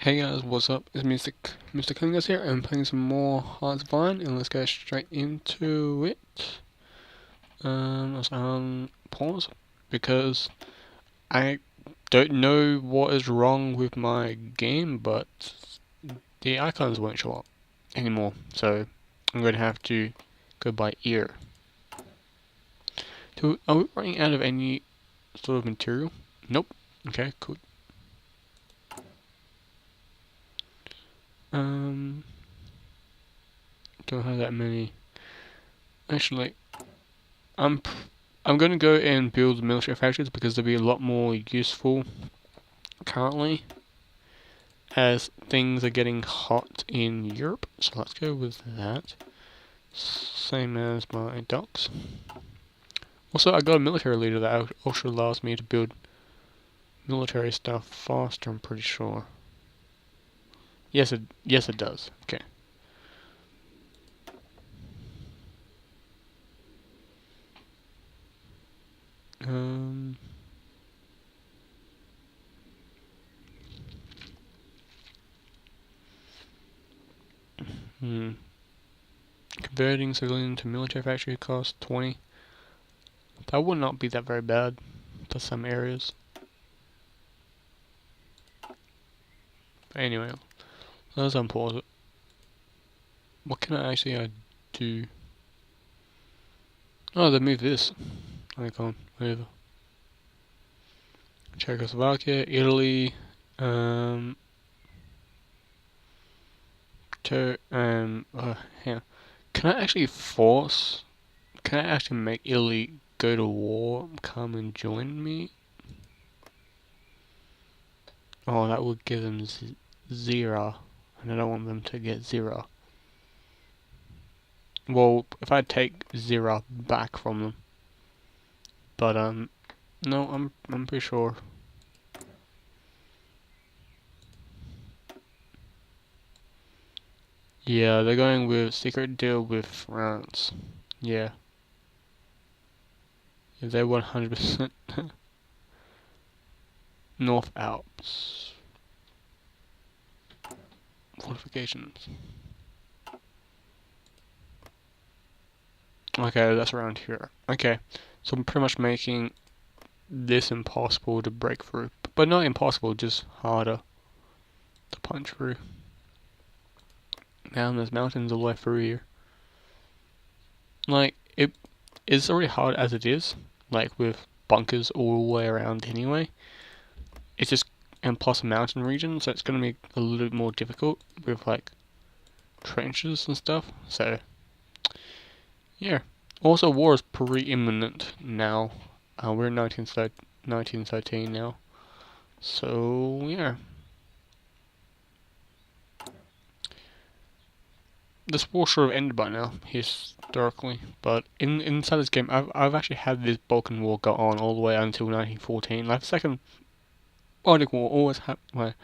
Hey guys, what's up? It's Mr. Cunningham here. I'm playing some more Hearts of Iron, and let's go straight into it. Let's pause because I don't know what is wrong with my game, but the icons won't show up anymore. So I'm going to have to go by ear. Are we running out of any sort of material? Nope. Okay, cool. Um, don't have that many. Actually, I'm I'm going to go and build military factories because they'll be a lot more useful currently as things are getting hot in Europe. So let's go with that. Same as my docks. Also, I got a military leader that also allows me to build military stuff faster, I'm pretty sure. Yes, it does. Okay. Um. Hmm. Converting civilian to military factory costs 20. That would not be that very bad for some areas. But anyway, let's unpause it. What can I actually do? Oh, they moved this icon over. Czechoslovakia, Italy, um, hang on. Can I actually force? Can I actually make Italy go to war, come and join me? Oh, that would give them zero, and I don't want them to get zero. Well, if I take zero back from them, but no, I'm pretty sure. Yeah, they're going with secret deal with France. Yeah, yeah, they're 100% North Alps fortifications. Okay, that's around here. Okay, so I'm pretty much making this impossible to break through, but not impossible, just harder to punch through. Now there's mountains all the way through here. Like it's already hard as it is, like with bunkers all the way around anyway. It's just and plus a mountain region, so it's gonna be a little bit more difficult with like trenches and stuff. So yeah. Also, war is pretty imminent now. We're in 1913 now. So yeah. This war should have ended by now, historically, but inside this game, I've actually had this Balkan War go on all the way until 1914. Like the second Baltic War always had like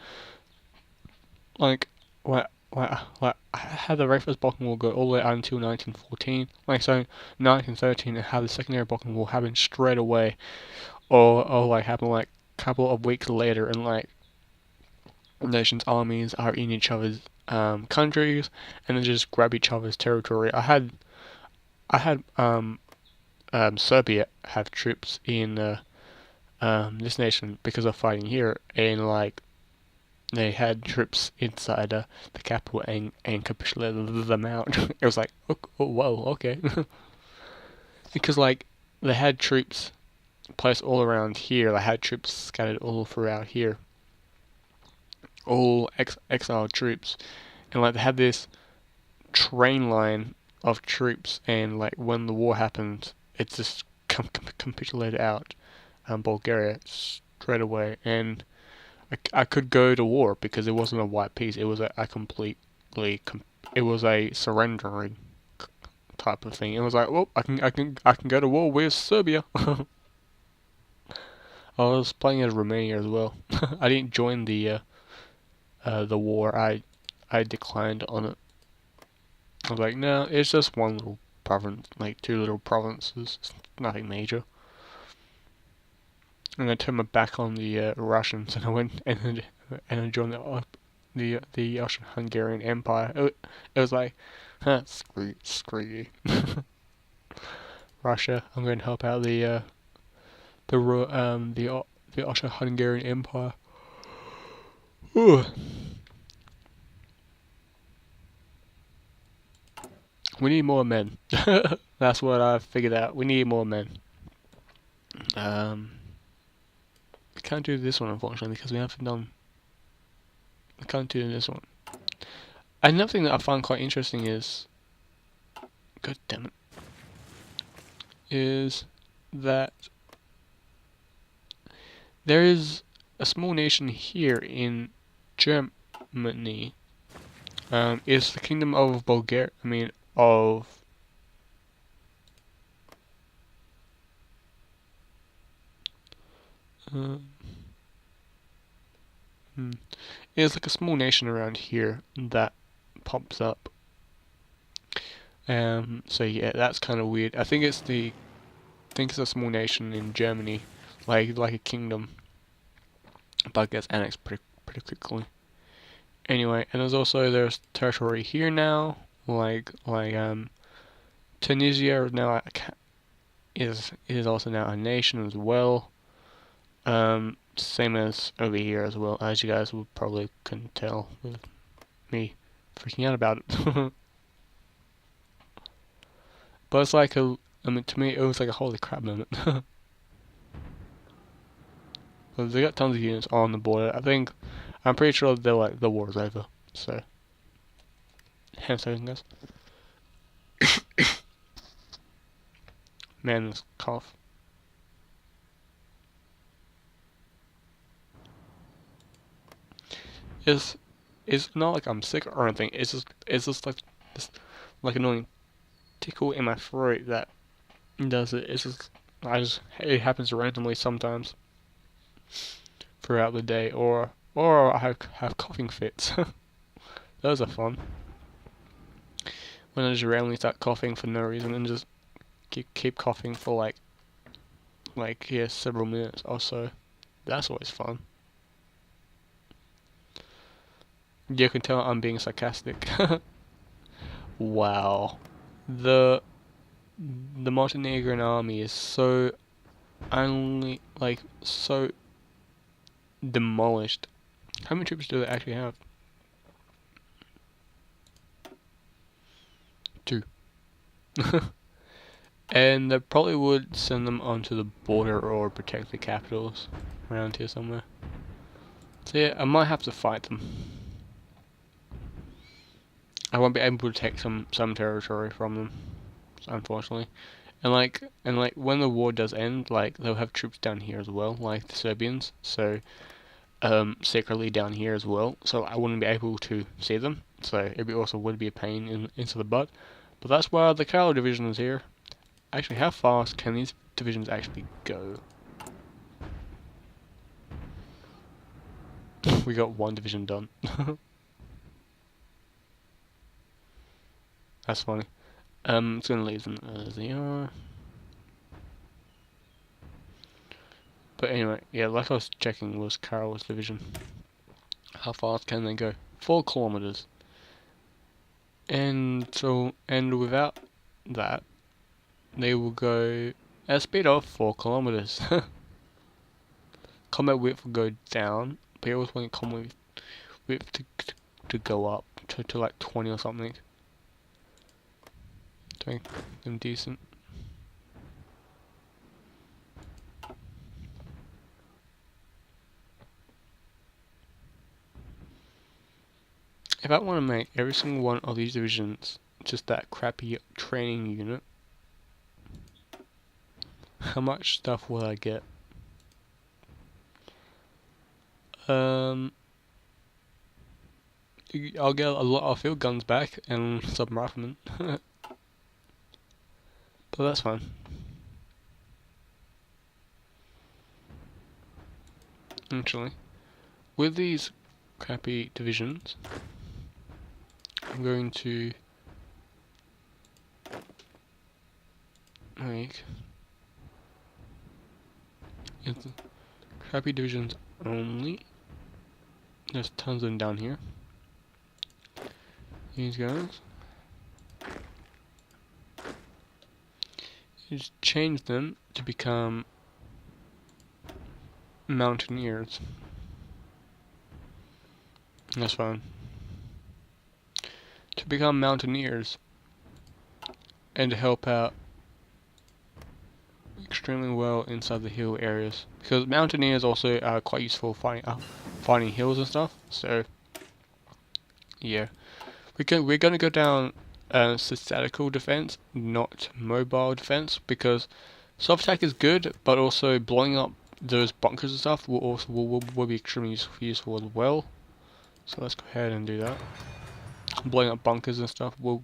like I had the very first Balkan War go all the way until 1914. Like so, 1913, and had the secondary Balkan War happen straight away, or like happen like a couple of weeks later, and like nations' armies are in each other's countries, and then just grab each other's territory. I had Serbia have troops in this nation because of fighting here, and like they had troops inside the capital and capitulated them out. It was like, oh whoa, okay, because like they had troops placed all around here. They had troops scattered all throughout here, all exiled troops, and like they had this train line of troops, and like when the war happened, it just capitulated out Bulgaria straight away, and I could go to war because it wasn't a white peace. It was a completely it was a surrendering type of thing. It was like, well, I can go to war with Serbia. I was playing as Romania as well. I didn't join the war. I declined on it. I was like, no, it's just one little province, like two little provinces, it's nothing major. And I turned my back on the Russians, and I went and I joined the Austro-Hungarian Empire. It was like, huh, screw you, Russia. I'm going to help out the Austro-Hungarian Empire. Ooh. We need more men. That's what I've figured out. We need more men. We can't do this one unfortunately because we haven't done. We can't do this one. Another thing that I find quite interesting is, god damn it, is that there is a small nation here in Germany. It's the Kingdom of Bulgaria. I mean, of it's like a small nation around here that pops up. So yeah, that's kind of weird. I think it's a small nation in Germany, like a kingdom, but gets annexed pretty quickly. Anyway, and there's territory here now, like Tunisia is also now a nation as well. Same as over here as well, as you guys will probably couldn't tell with me freaking out about it. But it's like to me it was like a holy crap moment. Because they got tons of units on the border. I'm pretty sure they're like the war's over. So, hence everything goes. Man, this cough. It's not like I'm sick or anything. It's just like this like annoying tickle in my throat that does it. It happens randomly sometimes throughout the day, or I have coughing fits. Those are fun. When I just randomly start coughing for no reason and just keep coughing for like several minutes or so. That's always fun. You can tell I'm being sarcastic. Wow. The Montenegrin army is so so demolished. How many troops do they actually have? 2. And they probably would send them onto the border or protect the capitals around here somewhere. So yeah, I might have to fight them. I won't be able to take some territory from them, unfortunately. And when the war does end, like they'll have troops down here as well, like the Serbians. So secretly down here as well. So I wouldn't be able to see them. So it also would be a pain into the butt. But that's why the cavalry division is here. Actually, how fast can these divisions actually go? We got 1 division done. That's funny. It's gonna leave them as they are. But anyway, yeah, like I was checking was Carol's division. How fast can they go? 4 kilometers. And without that, they will go at a speed of 4 kilometers. Combat width will go down, but you always want combat width to go up to like 20 or something. To make them decent. If I want to make every single one of these divisions just that crappy training unit, how much stuff will I get? I'll get a lot of field guns back and some riflemen. But that's fine. Actually, with these crappy divisions, I'm going to make it's crappy divisions only. There's tons of them down here. these guys. Just change them to become mountaineers. That's fine. To become mountaineers and to help out extremely well inside the hill areas, because mountaineers also are quite useful finding hills and stuff. So yeah, we're gonna go down statical defense, not mobile defense, because soft attack is good, but also blowing up those bunkers and stuff will be extremely useful as well. So let's go ahead and do that. Blowing up bunkers and stuff will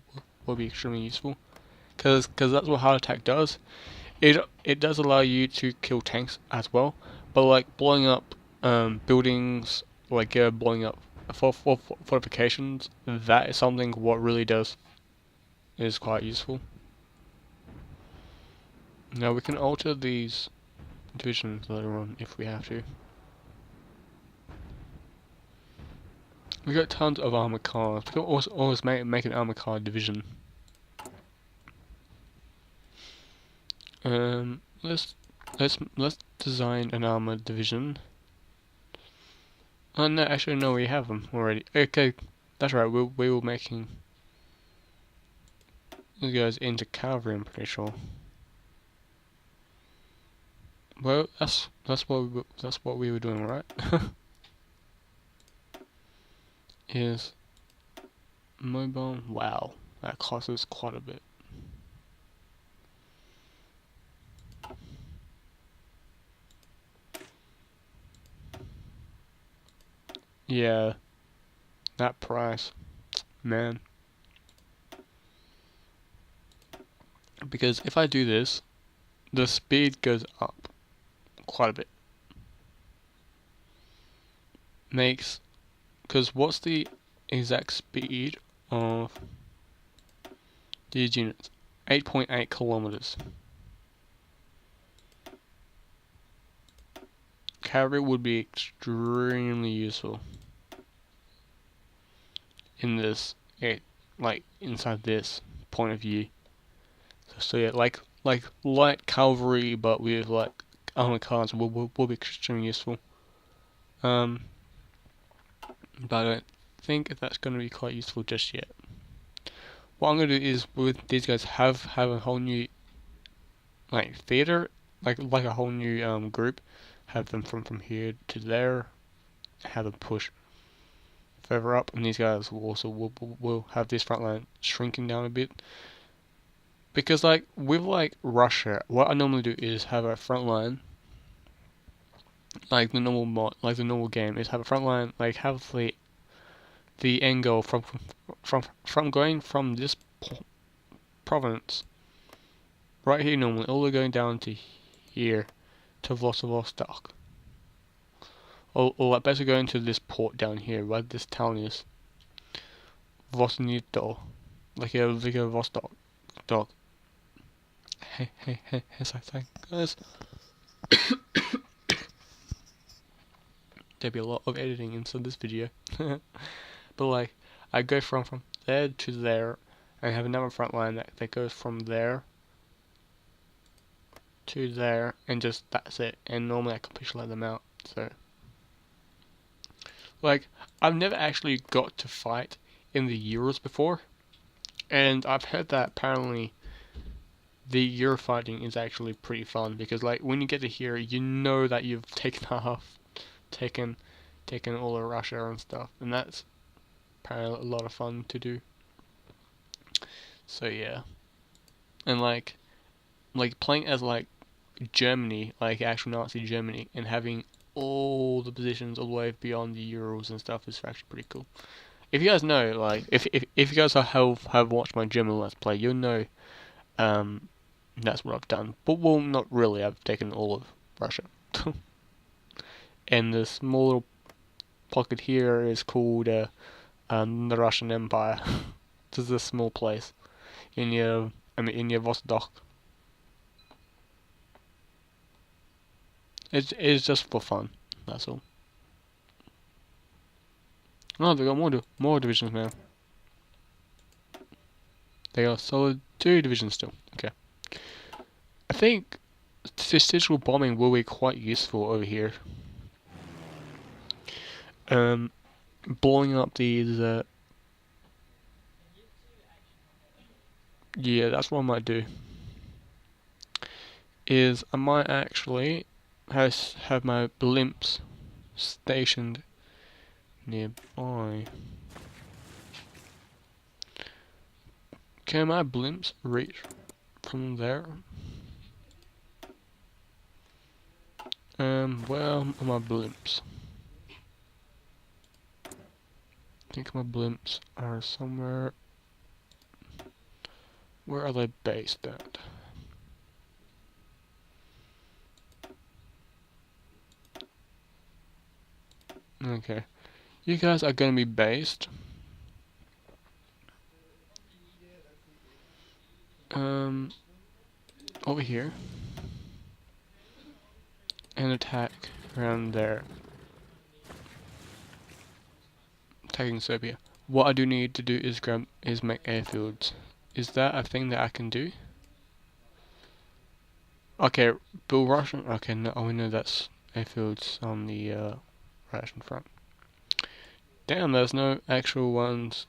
be extremely useful, because that's what heart attack does. It does allow you to kill tanks as well, but like blowing up buildings, like blowing up fortifications, that is something what really is quite useful. Now we can alter these divisions later on if we have to. We got tons of armored cars. We can always make an armored car division. Let's design an armored division. Oh no, actually no, we have them already. Okay, that's right. We were making these guys into cavalry. I'm pretty sure. Well, that's what we were doing, right? Is mobile. Wow, that costs us quite a bit. Yeah, that price, man. Because if I do this, the speed goes up quite a bit. Because what's the exact speed of these units? 8.8 kilometers. Cavalry would be extremely useful in this, like inside this point of view. So yeah, like light cavalry, but with like armored cars will be extremely useful. But I don't think that's going to be quite useful just yet. What I'm going to do is with these guys have a whole new like theater, like a whole new group. Have them from here to there. Have them push further up, and these guys will have this front line shrinking down a bit. Because like with like Russia, what I normally do is have a front line, like the normal game is have a front line, like have the end goal from going from this province right here normally all the way going down to here to Vladivostok, or like basically going to this port down here, right? This town is Vosnito, like a Vostok. Dog. Hey, sorry, guys. There'd be a lot of editing inside this video. But like, I go from there to there, and have another front line that goes from there to there, and just that's it. And normally I completely let them out. So, like, I've never actually got to fight in the Euros before, and I've heard that apparently the Euro fighting is actually pretty fun, because like when you get to here, you know that you've taken all of Russia and stuff, and that's apparently a lot of fun to do. So yeah, and like playing as like Germany, like actual Nazi Germany, and having all the positions all the way beyond the Urals and stuff is actually pretty cool. If you guys know, like if you guys have watched my German Let's Play, you'll know that's what I've done. But well, not really. I've taken all of Russia. And the small little pocket here is called the Russian Empire. This is a small place in your Vostok. It's just for fun. That's all. Oh, they got more divisions now. They are solid 2 divisions still. Okay. I think this digital bombing will be quite useful over here. Blowing up these, yeah, that's what I might do. Is I might actually have my blimps stationed nearby. Can my blimps reach from there? Where are my blimps? I think my blimps are somewhere. Where are they based at? Okay. You guys are gonna be based. Over here. And attack around there. Attacking Serbia. What I do need to do is make airfields. Is that a thing that I can do? Okay, build Russian. Okay, no, we know that's airfields on the Russian front. Damn, there's no actual ones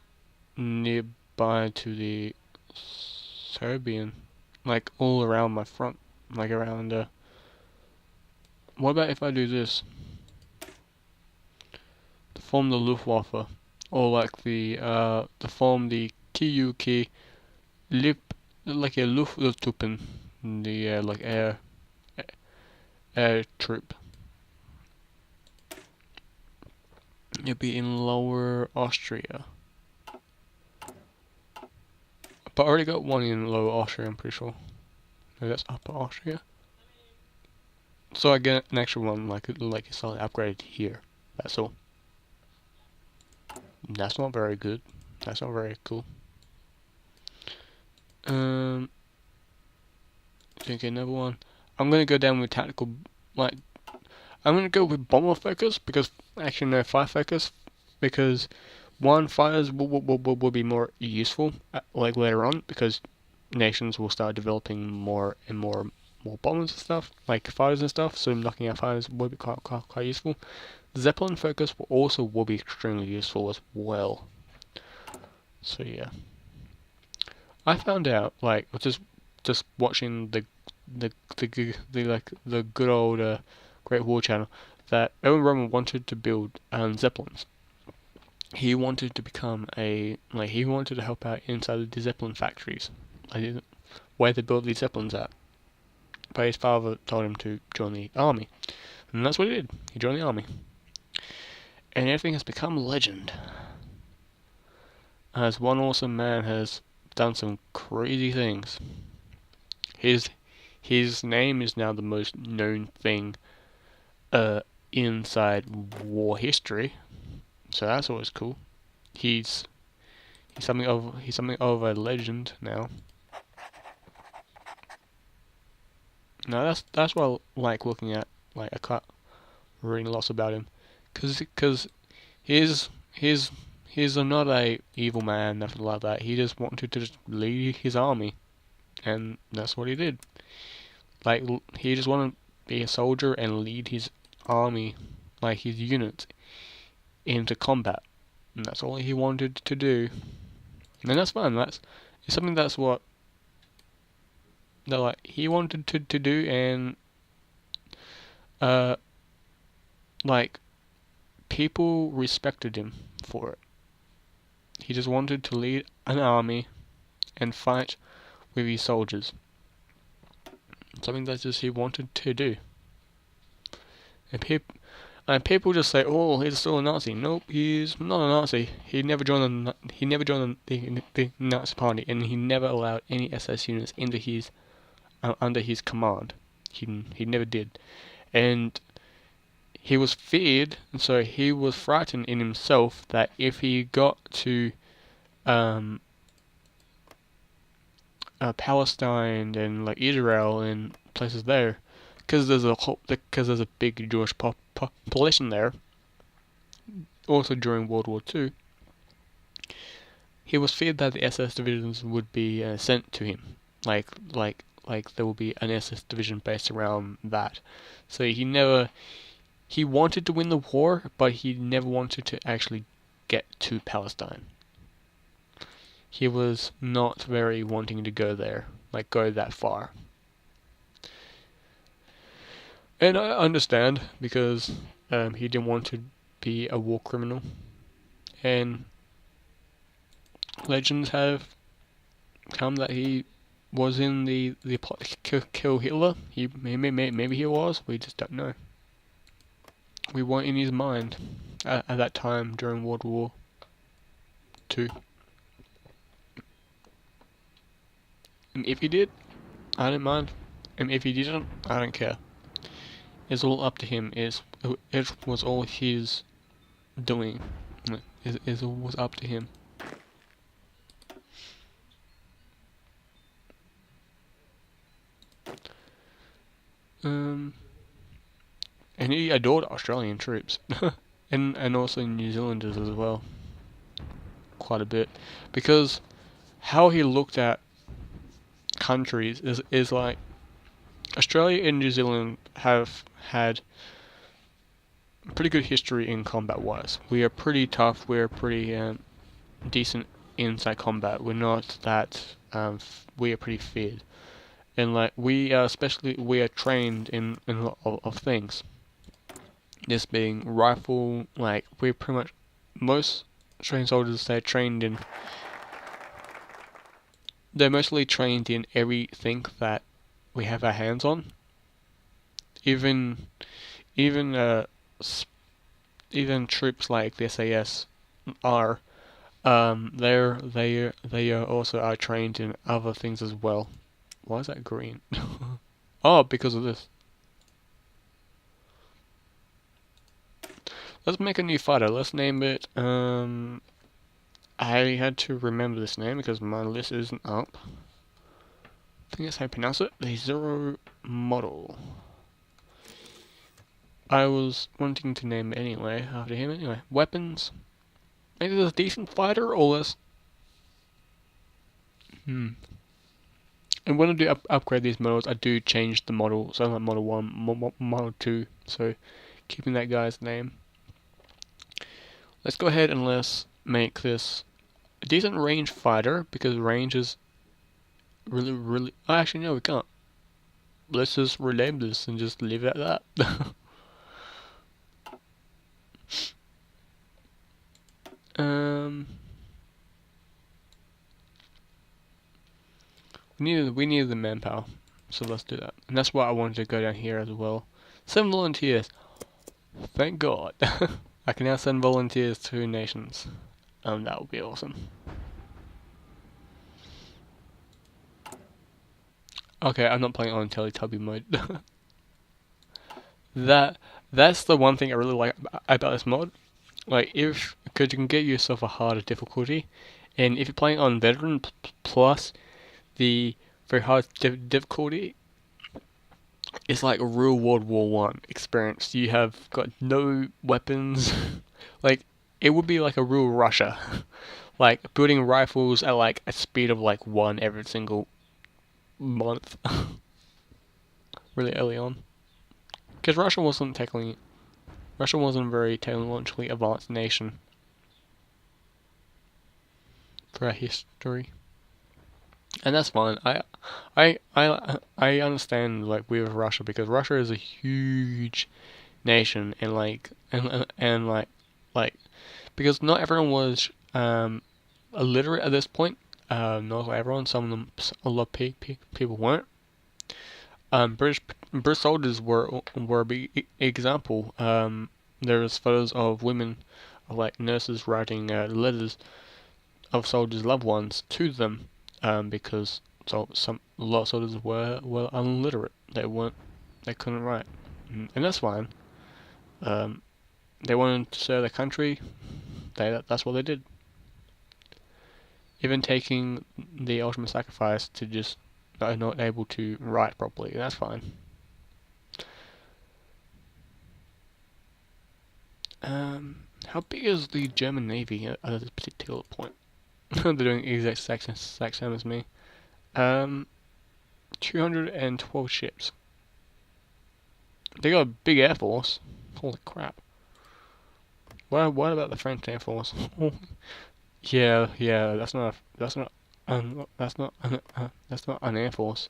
nearby to the Serbian, like all around my front, like around. What about if I do this? To form the Luftwaffe, or like to form the KUK Lip, like a Lufttruppen, the like air troop. It'd be in Lower Austria. But I already got one in Lower Austria, I'm pretty sure. No, that's Upper Austria. So I get an extra one, like a solid upgrade here. That's all. That's not very good. That's not very cool. Think another one. I'm gonna go down with tactical, like, I'm gonna go with bomber focus because actually no, fire focus because one, fighters will be more useful like later on because nations will start developing more and more bombers and stuff, like fighters and stuff. So knocking out fighters will be quite useful. Zeppelin focus will be extremely useful as well. So yeah, I found out like just watching the good old Great War channel that Owen Roman wanted to build Zeppelins. He wanted to become he wanted to help out inside the Zeppelin factories, where they build these Zeppelins at. But his father told him to join the army, and that's what he did. He joined the army, and everything has become legend. As one awesome man has done some crazy things. His name is now the most known thing inside war history. So that's always cool. He's something of a legend now. Now that's what I like looking at. Like I can't reading lots about him, cause he's not a evil man, nothing like that. He just wanted to just lead his army, and that's what he did. Like he just wanted to be a soldier and lead his army, like his units, into combat, and that's all he wanted to do. And that's fine. It's something that's what that like he wanted to do, and like people respected him for it. He just wanted to lead an army and fight with his soldiers. Something that just he wanted to do. And people just say, "Oh, he's still a Nazi." Nope, he's not a Nazi. He never joined the Nazi party, and he never allowed any SS units into his under his command. He never did, and he was feared, and so he was frightened in himself that if he got to Palestine and like Israel and places there, because there's a big Jewish population there. Also during World War II, he was feared that the SS divisions would be sent to him, like there will be an SS division based around that. So he wanted to win the war, but he never wanted to actually get to Palestine. He was not very wanting to go there, like go that far. And I understand, because he didn't want to be a war criminal. And legends have come that he was in the plot to kill Hitler. Maybe he was. We just don't know. We weren't in his mind at that time during World War II. And if he did, I don't mind. And if he didn't, I don't care. It's all up to him. It was all his doing. It was up to him. And he adored Australian troops, and also New Zealanders as well, quite a bit, because how he looked at countries is like Australia and New Zealand have had pretty good history in combat wise. We are pretty tough. We're pretty decent inside combat. We're not that. We are pretty feared. And like we are trained in a lot of things. This being rifle, like we're pretty much most Australian soldiers they're mostly trained in everything that we have our hands on. Even troops like the SAS are they also are trained in other things as well. Why is that green? Oh, because of this. Let's make a new fighter. Let's name it, I had to remember this name because my list isn't up. I think that's how you pronounce it. The Zero Model. I was wanting to name it anyway, after him anyway. Weapons. Maybe there's a decent fighter, or less. And when I do upgrade these models, I do change the model. So like Model 1, Model 2. So keeping that guy's name. Let's go ahead and let's make this a decent range fighter, because range is really... Oh, actually, no, we can't. Let's just rename this and just leave it at that. We needed the manpower, so let's do that. And that's why I wanted to go down here as well. 7 volunteers. Thank God. I can now send volunteers to nations. That would be awesome. Okay, I'm not playing on Teletubby mode. That's the one thing I really like about this mod. Like, because you can get yourself a harder difficulty, and if you're playing on Veteran plus the very hard difficulty, it's like a real World War One experience. You have got no weapons. Like, it would be like a real Russia. Like, building rifles at like a speed of like 1 every single month. Really early on. Because Russia wasn't a very technologically advanced nation for our history. And that's fine. I understand like with Russia, because Russia is a huge nation, and like because not everyone was illiterate at this point. Not everyone. Some of them, a lot of people weren't. British soldiers were a big example. There's photos of women, like nurses, writing letters of soldiers' loved ones to them, because a lot of soldiers were illiterate. They couldn't write, and that's fine. They wanted to serve their country. That's what they did. Even taking the ultimate sacrifice to just not able to write properly. That's fine. How big is the German Navy at this particular point? They're doing the exact same as me. 212 ships. They got a big air force. Holy crap. What about the French air force? Yeah, that's not an air force.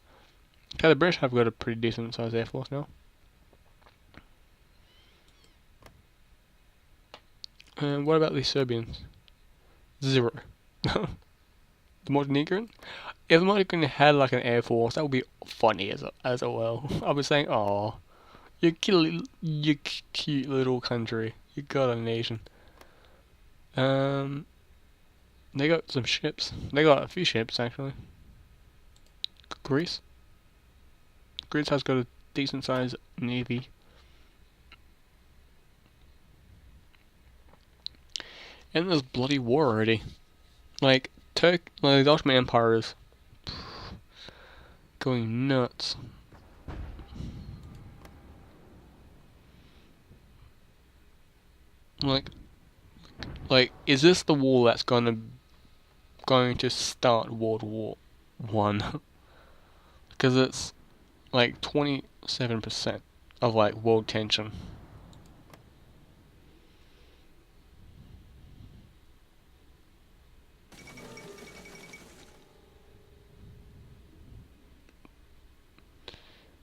Okay, the British have got a pretty decent sized air force now. And what about the Serbians? 0. The Montenegrin? If the Montenegrin had like an air force, that would be funny as well. I was saying, oh, you cute little country. You got a nation. They got some ships. They got a few ships actually. Greece. Greece has got a decent sized navy. And there's bloody war already. Like the Ottoman Empire is going nuts. Like, is this the war that's going to start World War One? Because it's like 27% of like world tension.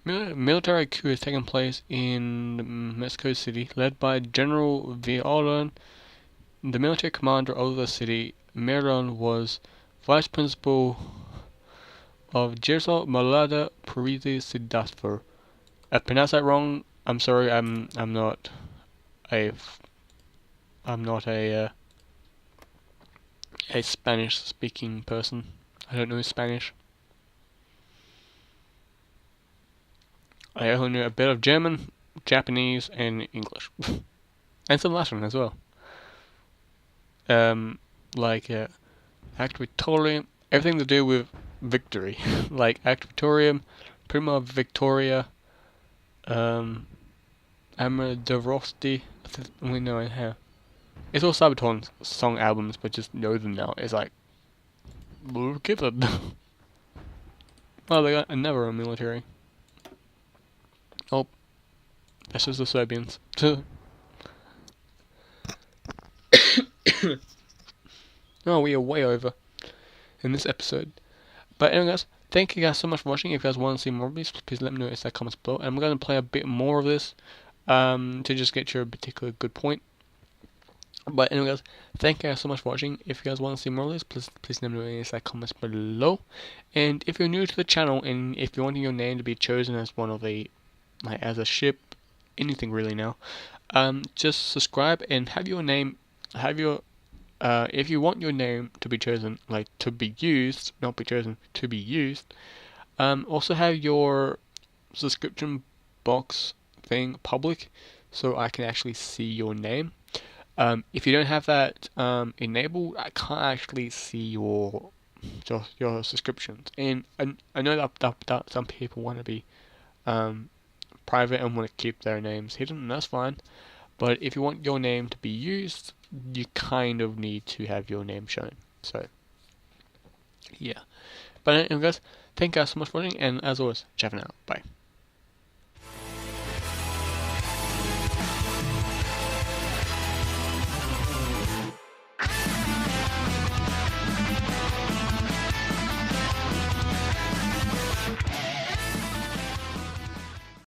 Military coup has taken place in Mexico City, led by General Villalon. The military commander of the city, Miron, was vice principal of Gerson Malada Parisi Siddharthur. I pronounced that wrong. I'm sorry. I'm not a a Spanish speaking person. I don't know Spanish. I only know a bit of German, Japanese, and English, and some Latin as well. Like Act Victorium, everything to do with victory, like Act Victorium, Prima Victoria, Amaderosti. We know it here. It's all Sabaton song albums, but just know them now. It's like, we're given. Oh, they got another military. Oh, this is the Serbians. Oh, we are way over in this episode. But anyway, guys, thank you guys so much for watching. If you guys want to see more of these, please let me know in the comments below. And I'm going to play a bit more of this to just get you a particular good point. But anyway, guys, thank you guys so much for watching. If you guys want to see more of this, please let me know in the comments below. And if you're new to the channel and if you're wanting your name to be chosen as one of the, like, as a ship, anything really now, just subscribe and have your name, if you want your name to be chosen, like to be used, not be chosen, to be used, also have your subscription box thing public so I can actually see your name. If you don't have that enabled, I can't actually see your subscriptions. And I know that some people want to be private and want to keep their names hidden, and that's fine. But if you want your name to be used, you kind of need to have your name shown. So, yeah. But anyway, guys, thank you guys so much for watching, and as always, ciao for now. Bye.